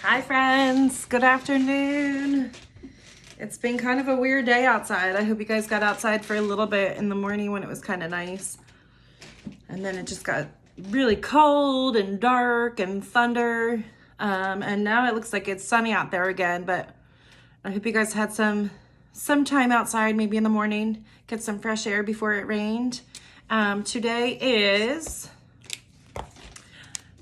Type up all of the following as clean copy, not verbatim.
Hi friends, good afternoon. It's been kind of a weird day outside. I hope you guys got outside for a little bit in the morning when it was kind of nice. And then it just got really cold and dark and thunder. And now it looks like it's sunny out there again, but I hope you guys had some time outside, maybe in the morning, get some fresh air before it rained. Today is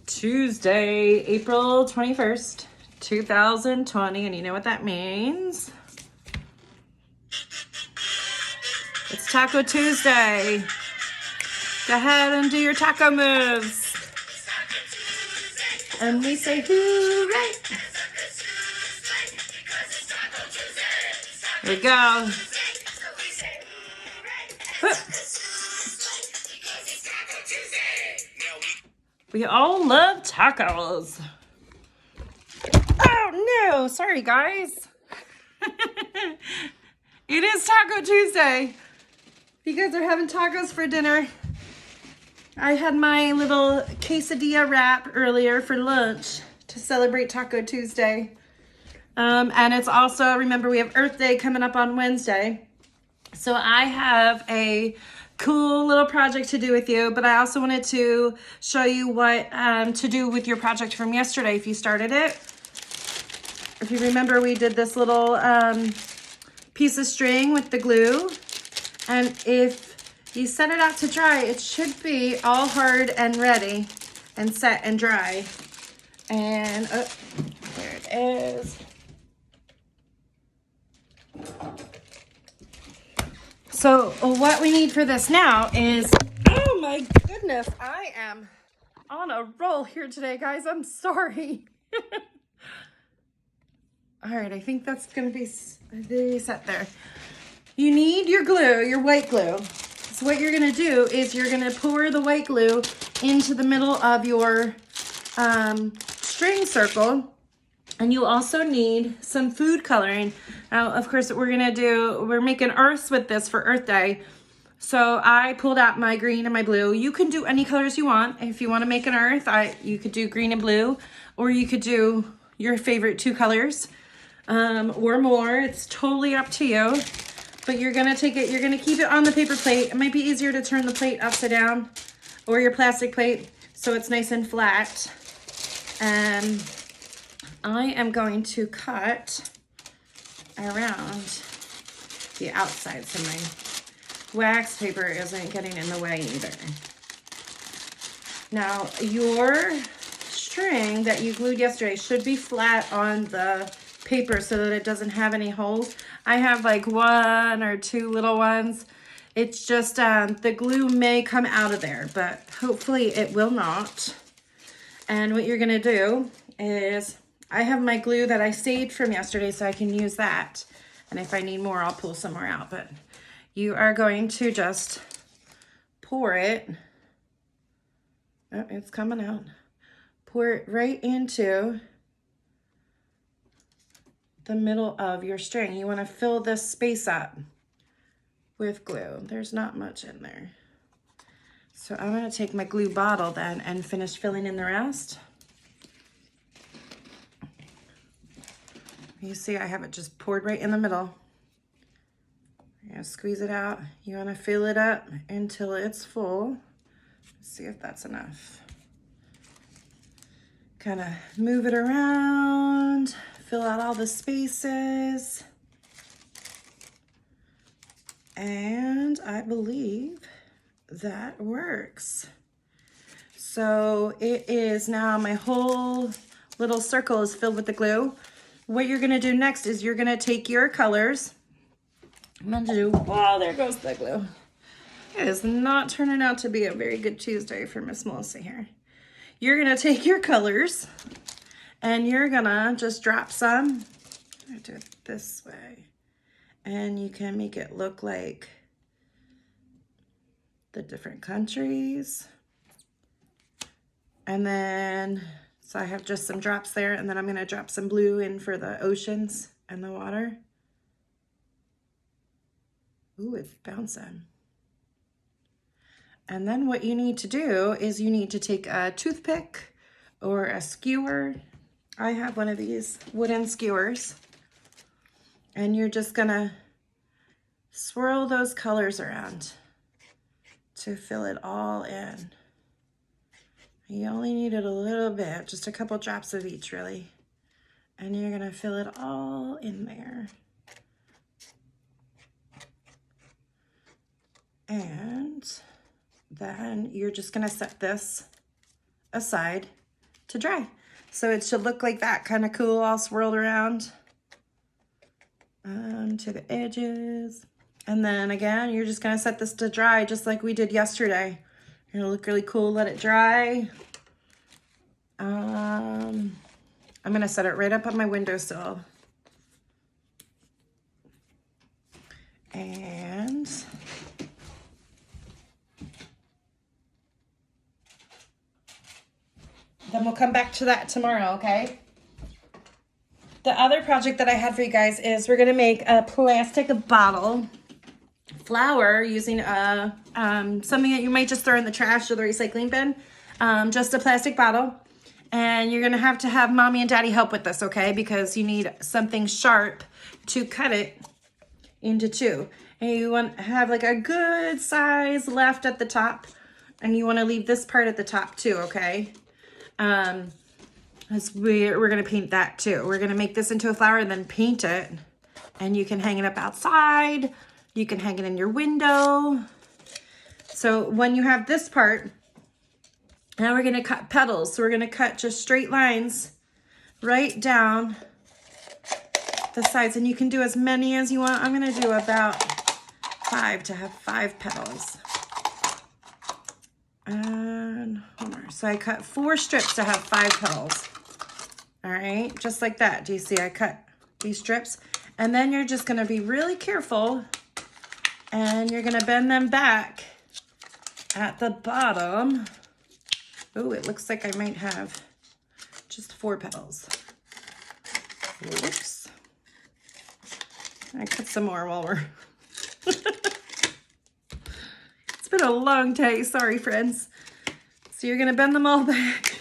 Tuesday, April 21st, 2020, and you know what that means? It's Taco Tuesday. Go ahead and do your taco moves. And we say hooray. There we go. We all love tacos. Oh no, sorry guys. It is Taco Tuesday. You guys are having tacos for dinner. I had my little quesadilla wrap earlier for lunch to celebrate Taco Tuesday. And it's also, remember, we have Earth Day coming up on Wednesday. So I have a cool little project to do with you, but I also wanted to show you what to do with your project from yesterday if you started it. If you remember, we did this little piece of string with the glue, and if you set it out to dry, it should be all hard and ready and set and dry. And there it is. So what we need for this now is, oh my goodness, I am on a roll here today, guys. I'm sorry. All right, I think that's gonna be set there. You need your glue, your white glue. So what you're gonna do is you're gonna pour the white glue into the middle of your string circle. And you also need some food coloring. Now, of course, we're making earths with this for Earth Day. So I pulled out my green and my blue. You can do any colors you want. If you want to make an earth, you could do green and blue, or you could do your favorite two colors, or more. It's totally up to you. But you're gonna take it, you're gonna keep it on the paper plate. It might be easier to turn the plate upside down, or your plastic plate, so it's nice and flat. And I am going to cut around the outside so my wax paper isn't getting in the way either. Now, your string that you glued yesterday should be flat on the paper so that it doesn't have any holes. I have like one or two little ones. It's just the glue may come out of there, but hopefully it will not. And what you're gonna do is, I have my glue that I saved from yesterday so I can use that. And if I need more, I'll pull some more out. But you are going to just pour it. Oh, it's coming out. Pour it right into the middle of your string. You want to fill this space up with glue. There's not much in there. So I'm going to take my glue bottle then and finish filling in the rest. You see, I have it just poured right in the middle. You're gonna squeeze it out. You wanna fill it up until it's full. Let's see if that's enough. Kind of move it around, fill out all the spaces. And I believe that works. So it is now, my whole little circle is filled with the glue. What you're gonna do next is you're gonna take your colors. I'm gonna do, wow, there goes the glue. It is not turning out to be a very good Tuesday for Miss Melissa here. You're gonna take your colors and you're gonna just drop some. I'm gonna do it this way. And you can make it look like the different countries. And then, so I have just some drops there, and then I'm gonna drop some blue in for the oceans and the water. Ooh, it's bouncing. And then what you need to do is you need to take a toothpick or a skewer. I have one of these wooden skewers, and you're just gonna swirl those colors around to fill it all in. You only need it a little bit, just a couple drops of each really. And you're gonna fill it all in there. And then you're just gonna set this aside to dry. So it should look like that, kind of cool, all swirled around to the edges. And then again, you're just gonna set this to dry just like we did yesterday. It'll look really cool, let it dry. I'm gonna set it right up on my windowsill. And then we'll come back to that tomorrow, okay? The other project that I had for you guys is we're gonna make a plastic bottle flower using something that you might just throw in the trash or the recycling bin. Just a plastic bottle. And you're gonna have to have mommy and daddy help with this, okay? Because you need something sharp to cut it into two. And you want to have like a good size left at the top. And you wanna leave this part at the top too, okay? We're gonna paint that too. We're gonna make this into a flower and then paint it. And you can hang it up outside. You can hang it in your window. So when you have this part, now we're gonna cut petals. So we're gonna cut just straight lines right down the sides. And you can do as many as you want. I'm gonna do about 5 to have 5 petals. And one more. So I cut 4 strips to have 5 petals. All right, just like that. Do you see I cut these strips? And then you're just gonna be really careful and you're gonna bend them back at the bottom. Oh, it looks like I might have just 4 petals. Whoops. I cut some more while we're... It's been a long day, sorry friends. So you're gonna bend them all back.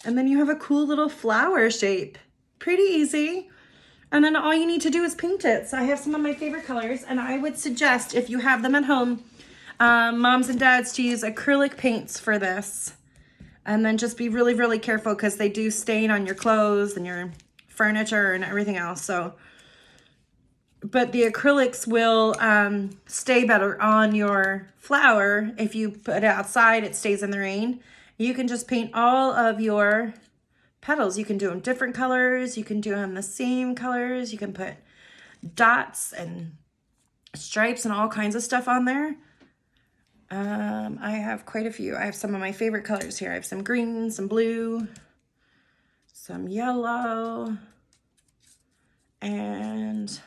And then you have a cool little flower shape. Pretty easy. And then all you need to do is paint it. So I have some of my favorite colors, and I would suggest if you have them at home, moms and dads, to use acrylic paints for this. And then just be really, really careful because they do stain on your clothes and your furniture and everything else. So, but the acrylics will stay better on your flower. If you put it outside, it stays in the rain. You can just paint all of your petals. You can do them different colors. You can do them the same colors. You can put dots and stripes and all kinds of stuff on there. I have quite a few. I have some of my favorite colors here. I have some green, some blue, some yellow, and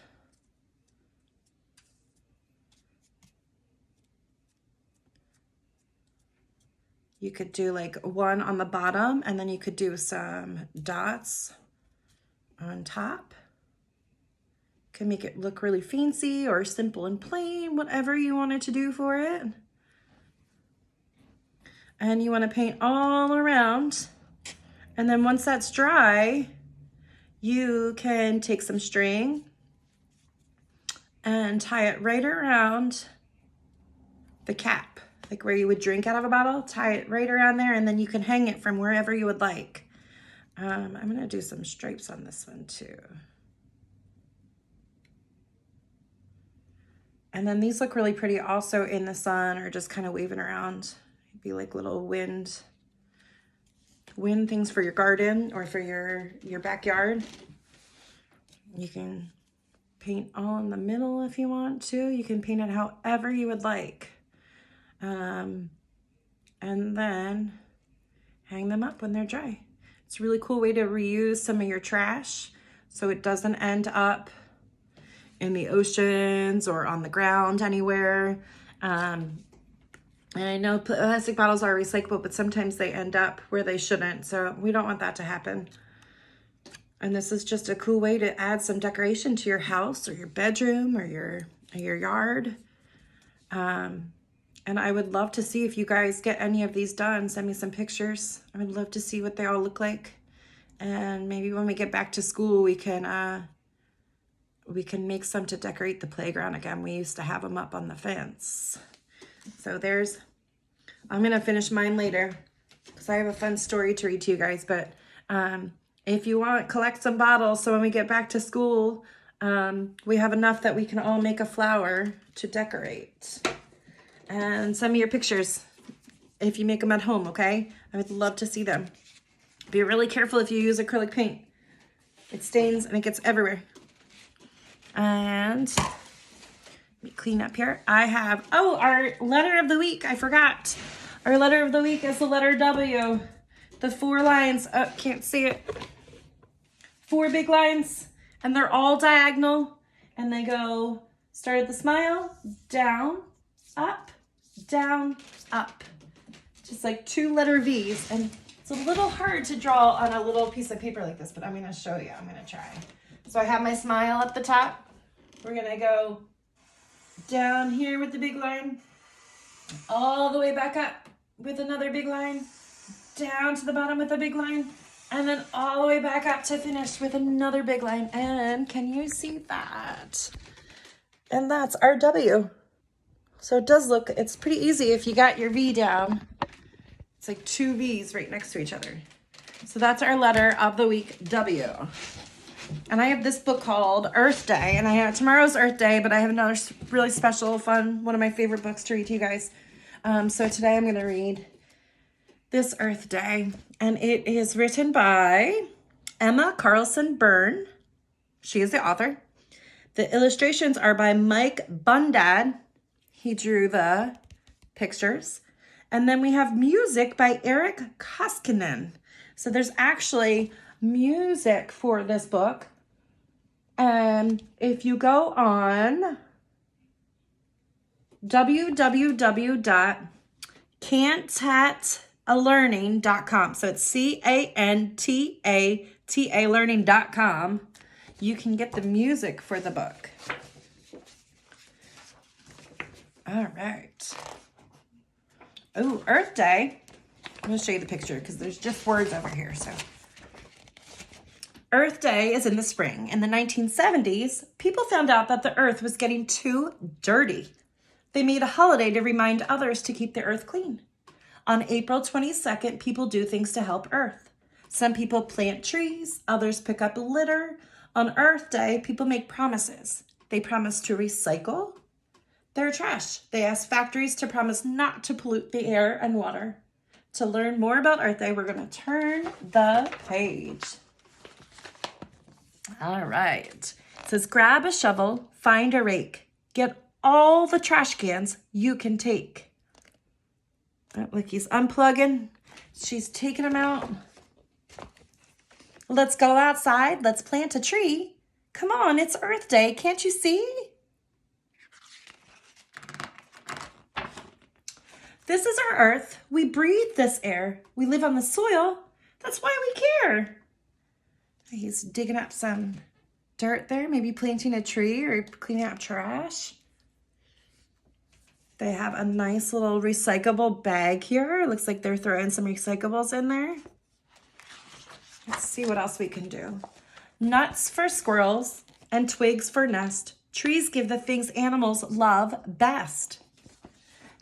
you could do like one on the bottom, and then you could do some dots on top. Can make it look really fancy or simple and plain, whatever you wanted to do for it. And you want to paint all around. And then once that's dry, you can take some string and tie it right around the cap, like where you would drink out of a bottle. Tie it right around there, and then you can hang it from wherever you would like. I'm going to do some stripes on this one too. And then these look really pretty also in the sun or just kind of waving around. It'd be like little wind things for your garden or for your backyard. You can paint all in the middle if you want to. You can paint it however you would like. And then hang them up when they're dry. It's a really cool way to reuse some of your trash so it doesn't end up in the oceans or on the ground anywhere. And I know plastic bottles are recyclable, but sometimes they end up where they shouldn't. So we don't want that to happen. And this is just a cool way to add some decoration to your house or your bedroom or your yard. And I would love to see if you guys get any of these done. Send me some pictures. I would love to see what they all look like. And maybe when we get back to school, we can make some to decorate the playground again. We used to have them up on the fence. So I'm gonna finish mine later because I have a fun story to read to you guys. But if you want, collect some bottles so when we get back to school, we have enough that we can all make a flower to decorate. And send me your pictures if you make them at home, okay? I would love to see them. Be really careful if you use acrylic paint. It stains and it gets everywhere. And let me clean up here. I have, our letter of the week. I forgot. Our letter of the week is the letter W. The 4 lines. Oh, can't see it. 4 big lines. And they're all diagonal. And they go, start at the smile, down, up, down, up. Just like 2-letter V's. And it's a little hard to draw on a little piece of paper like this, but I'm going to show you. I'm going to try. So I have my smile up the top. We're going to go down here with the big line, all the way back up with another big line, down to the bottom with a big line, and then all the way back up to finish with another big line. And can you see that? And that's our W. So it does look, it's pretty easy if you got your V down. It's like 2 V's right next to each other. So that's our letter of the week, W. And I have this book called Earth Day, and tomorrow's Earth Day, but I have another really special, fun, one of my favorite books to read to you guys. So today I'm going to read this Earth Day, and it is written by Emma Carlson Byrne. She is the author. The illustrations are by Mike Bundad. He drew the pictures. And then we have music by Eric Koskinen. So there's actually music for this book. And if you go on www.cantatalearning.com, so it's CANTATA learning.com, you can get the music for the book. All right. Oh, Earth Day. I'm going to show you the picture because there's just words over here. So, Earth Day is in the spring. In the 1970s, people found out that the earth was getting too dirty. They made a holiday to remind others to keep the earth clean. On April 22nd, people do things to help Earth. Some people plant trees, others pick up litter. On Earth Day, people make promises. They promise to recycle their trash. They ask factories to promise not to pollute the air and water. To learn more about Earth Day, we're going to turn the page. All right. It says, grab a shovel, find a rake. Get all the trash cans you can take. Oh, look, he's unplugging. She's taking them out. Let's go outside. Let's plant a tree. Come on, it's Earth Day. Can't you see? This is our earth. We breathe this air. We live on the soil. That's why we care. He's digging up some dirt there, maybe planting a tree or cleaning up trash. They have a nice little recyclable bag here. It looks like they're throwing some recyclables in there. Let's see what else we can do. Nuts for squirrels and twigs for nest. Trees give the things animals love best.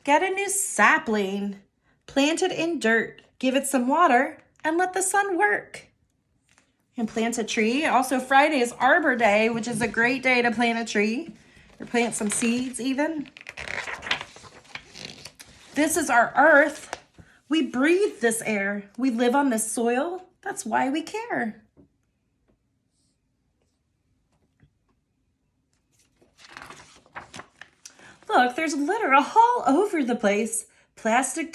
Get a new sapling, plant it in dirt, give it some water, and let the sun work. And plant a tree. Also, Friday is Arbor Day, which is a great day to plant a tree or plant some seeds even. This is our earth. We breathe this air. We live on this soil. That's why we care. Look, there's litter all over the place. Plastic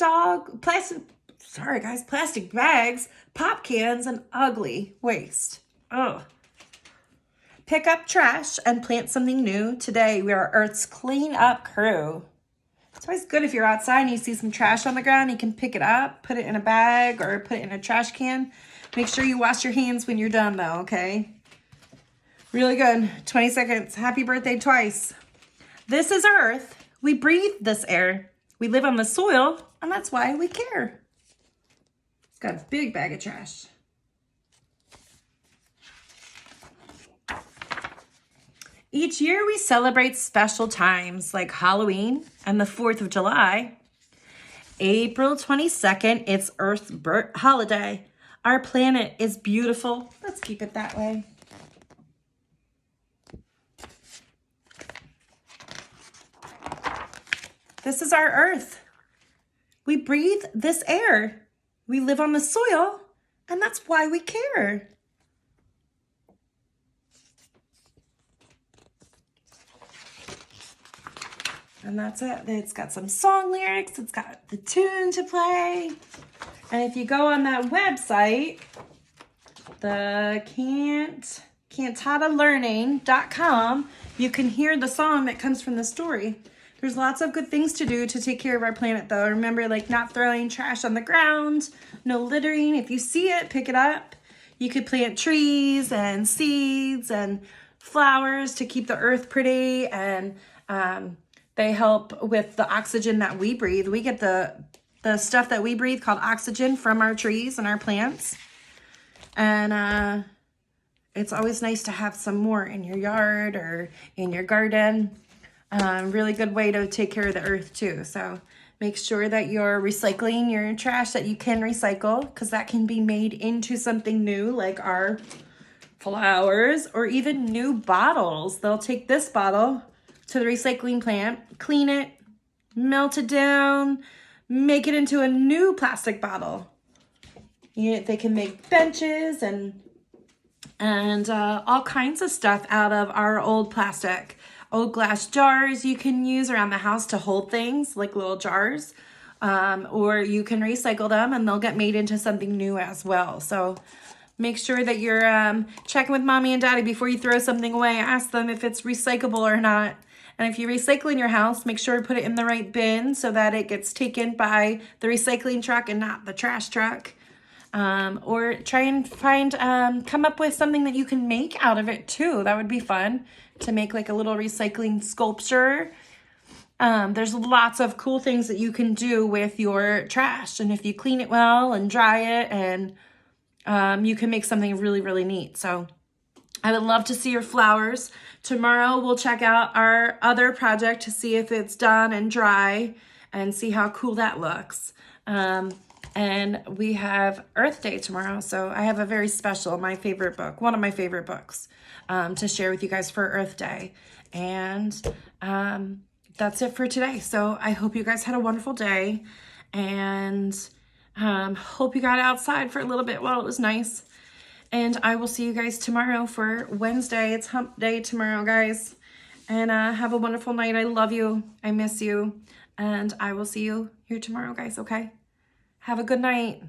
bags, pop cans, and ugly waste. Ugh. Pick up trash and plant something new. Today, we are Earth's clean up crew. It's always good if you're outside and you see some trash on the ground, you can pick it up, put it in a bag, or put it in a trash can. Make sure you wash your hands when you're done, though, okay? Really good. 20 seconds. Happy birthday twice. This is Earth. We breathe this air. We live on the soil, and that's why we care. It's got a big bag of trash. Each year we celebrate special times like Halloween and the 4th of July. April 22nd, it's Earth's holiday. Our planet is beautiful. Let's keep it that way. This is our Earth. We breathe this air. We live on the soil, and that's why we care. And that's it. It's got some song lyrics. It's got the tune to play. And if you go on that website, the cantatalearning.com, you can hear the song that comes from the story. There's lots of good things to do to take care of our planet, though. Remember, like not throwing trash on the ground, no littering. If you see it, pick it up. You could plant trees and seeds and flowers to keep the earth pretty, and they help with the oxygen that we breathe. We get the stuff that we breathe called oxygen from our trees and our plants. And it's always nice to have some more in your yard or in your garden. Really good way to take care of the earth too. So make sure that you're recycling your trash that you can recycle, because that can be made into something new, like our flowers or even new bottles. They'll take this bottle to the recycling plant, clean it, melt it down, make it into a new plastic bottle. They can make benches and all kinds of stuff out of our old plastic. Old glass jars you can use around the house to hold things, like little jars. Or you can recycle them and they'll get made into something new as well. So make sure that you're checking with mommy and daddy before you throw something away. Ask them if it's recyclable or not. And if you recycle in your house, make sure to put it in the right bin so that it gets taken by the recycling truck and not the trash truck. Or try and come up with something that you can make out of it too. That would be fun, to make like a little recycling sculpture. There's lots of cool things that you can do with your trash. And if you clean it well and dry it, and you can make something really, really neat. So I would love to see your flowers. Tomorrow we'll check out our other project to see if it's done and dry and see how cool that looks. And we have Earth Day tomorrow. So I have a very special, my favorite book, one of my favorite books, to share with you guys for Earth Day. And that's it for today. So I hope you guys had a wonderful day, and hope you got outside for a little bit while it was nice. And I will see you guys tomorrow for Wednesday. It's hump day tomorrow, guys. And have a wonderful night. I love you. I miss you. And I will see you here tomorrow, guys, okay? Have a good night.